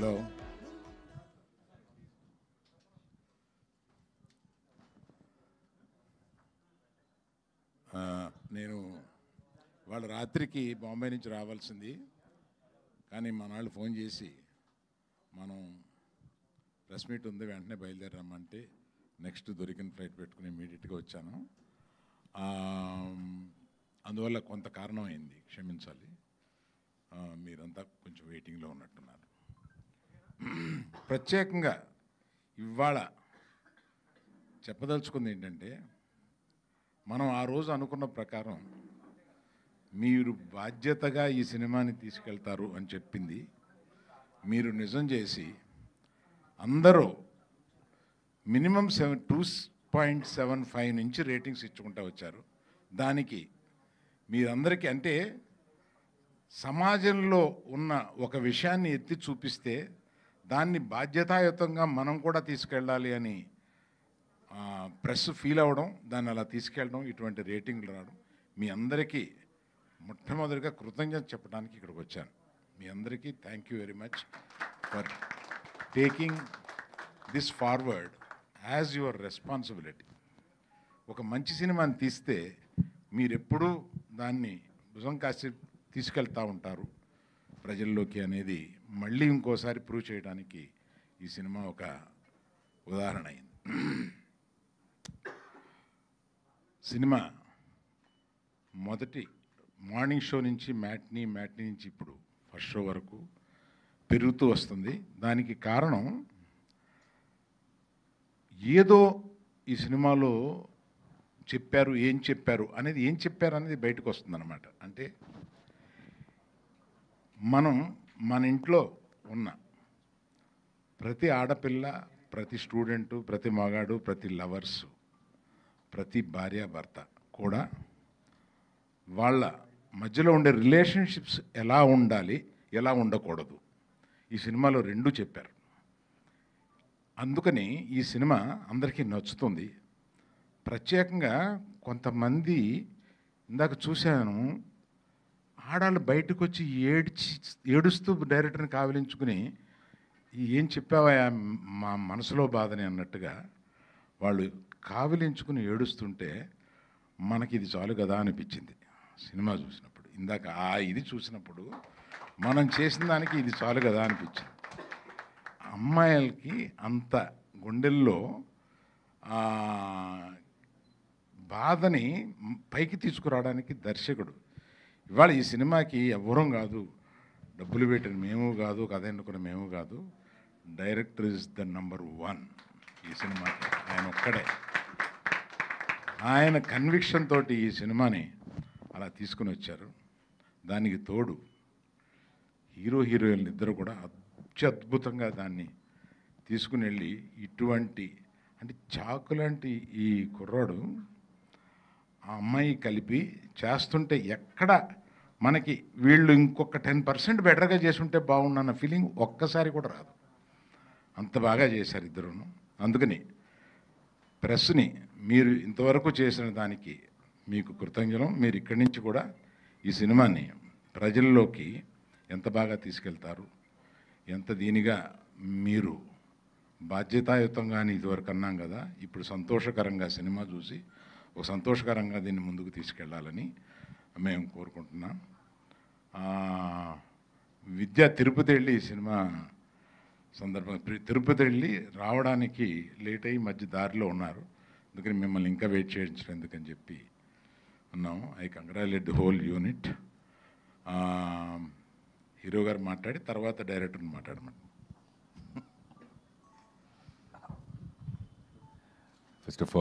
Hello, నేను వాళ్ళ రాత్రికి బాంబే నుంచి రావాల్సింది, కానీ మన వాళ్ళు ఫోన్ చేసి మనం ప్రెస్ మీట్ ఉంది వెంటనే బయలుదేరమ్మంటే నెక్స్ట్ దొరికిన ఫ్లైట్ పెట్టుకుని ఇమీడియట్గా వచ్చాను. అందువల్ల కొంత కారణం అయింది, క్షమించాలి. మీరంతా కొంచెం వెయిటింగ్లో ఉన్నట్టున్నారు. ప్రత్యేకంగా ఇవాళ చెప్పదలుచుకుంది ఏంటంటే, మనం ఆ రోజు అనుకున్న ప్రకారం మీరు బాధ్యతగా ఈ సినిమాని తీసుకెళ్తారు అని చెప్పింది మీరు నిజం చేసి అందరూ మినిమం 2.75 నుంచి రేటింగ్స్ ఇచ్చుకుంటూ వచ్చారు. దానికి మీరందరికీ, అంటే సమాజంలో ఉన్న ఒక విషయాన్ని ఎత్తి చూపిస్తే దాన్ని బాధ్యతాయుతంగా మనం కూడా తీసుకెళ్ళాలి అని ప్రెస్ ఫీల్ అవ్వడం, దాన్ని అలా తీసుకెళ్ళడం, ఇటువంటి రేటింగ్లు రావడం, మీ అందరికీ మొట్టమొదటిగా కృతజ్ఞత చెప్పడానికి ఇక్కడికి వచ్చాను. మీ అందరికీ thank you very much for taking this forward as your responsibility. ఒక మంచి సినిమాని తీస్తే మీరెప్పుడూ దాన్ని భుజం కాసి తీసుకెళ్తూ ఉంటారు ప్రజల్లోకి అనేది మళ్ళీ ఇంకోసారి ప్రూవ్ చేయడానికి ఈ సినిమా ఒక ఉదాహరణ అయింది. సినిమా మొదటి మార్నింగ్ షో నుంచి మ్యాట్నీ నుంచి ఇప్పుడు ఫస్ట్ షో వరకు పెరుగుతూ వస్తుంది. దానికి కారణం ఏదో ఈ సినిమాలో చెప్పారు, ఏం చెప్పారు అనేది బయటకు వస్తుందన్నమాట. అంటే మనం మన ఇంట్లో ఉన్న ప్రతి ఆడపిల్ల, ప్రతి స్టూడెంటు, ప్రతి మగాడు, ప్రతి లవర్సు, ప్రతి భార్యాభర్త కూడా వాళ్ళ మధ్యలో ఉండే రిలేషన్షిప్స్ ఎలా ఉండాలి, ఎలా ఉండకూడదు, ఈ సినిమాలో రెండూ చెప్పారు. అందుకని ఈ సినిమా అందరికీ నచ్చుతుంది. ప్రత్యేకంగా కొంతమంది, ఇందాక చూశాను, ఆడాళ్ళు బయటకు వచ్చి ఏడుస్తూ డైరెక్టర్ని కావలించుకుని ఏం చెప్పావా మా మనసులో బాధని అన్నట్టుగా వాళ్ళు కావలించుకుని ఏడుస్తుంటే మనకి ఇది చాలు కదా అనిపించింది సినిమా చూసినప్పుడు. ఇందాక ఇది చూసినప్పుడు మనం చేసిన దానికి ఇది చాలు కదా అనిపించింది. అమ్మాయిలకి అంత గుండెల్లో బాధని పైకి తీసుకురావడానికి దర్శకుడు, ఇవాళ ఈ సినిమాకి ఎవ్వరం కాదు, డబ్బులు పెట్టిన మేము కాదు, కథ ఎన్నుకున్న మేము కాదు, డైరెక్టర్ ఇస్ ద నంబర్ 1 ఈ సినిమాకి. ఆయన ఒక్కడే, ఆయన కన్విక్షన్ తోటి ఈ సినిమాని అలా తీసుకుని వచ్చారు. దానికి తోడు హీరో హీరోయిన్లు ఇద్దరు కూడా అత్యద్భుతంగా దాన్ని తీసుకుని వెళ్ళి, ఇటువంటి అంటే చాకులాంటి ఈ కుర్రాడు ఆ అమ్మాయి కలిపి చేస్తుంటే ఎక్కడ మనకి వీళ్ళు ఇంకొక 10% బెటర్గా చేసుంటే బాగుండన్న ఫీలింగ్ ఒక్కసారి కూడా రాదు. అంత బాగా చేశారు ఇద్దరును. అందుకని ప్రెస్ని మీరు ఇంతవరకు చేసిన దానికి మీకు కృతజ్ఞతలు. మీరు ఇక్కడి నుంచి కూడా ఈ సినిమాని ప్రజల్లోకి ఎంత బాగా తీసుకెళ్తారు, ఎంత దీనిగా మీరు బాధ్యతాయుతంగా అని ఇదివరకు అన్నాం కదా, ఇప్పుడు సంతోషకరంగా సినిమా చూసి ఒక సంతోషకరంగా దీన్ని ముందుకు తీసుకెళ్లాలని మేము కోరుకుంటున్నాం. విద్యా తిరుపతి వెళ్ళి ఈ సినిమా సందర్భంగా తిరుపతి వెళ్ళి రావడానికి లేట్ అయ్యి మధ్య దారిలో ఉన్నారు. అందుకని మిమ్మల్ని ఇంకా వెయిట్ చేయించడం ఎందుకని చెప్పి ఉన్నాము. I congratulate the whole unit. Hero గారు మాట్లాడి తర్వాత డైరెక్టర్ని మాట్లాడమని. First of all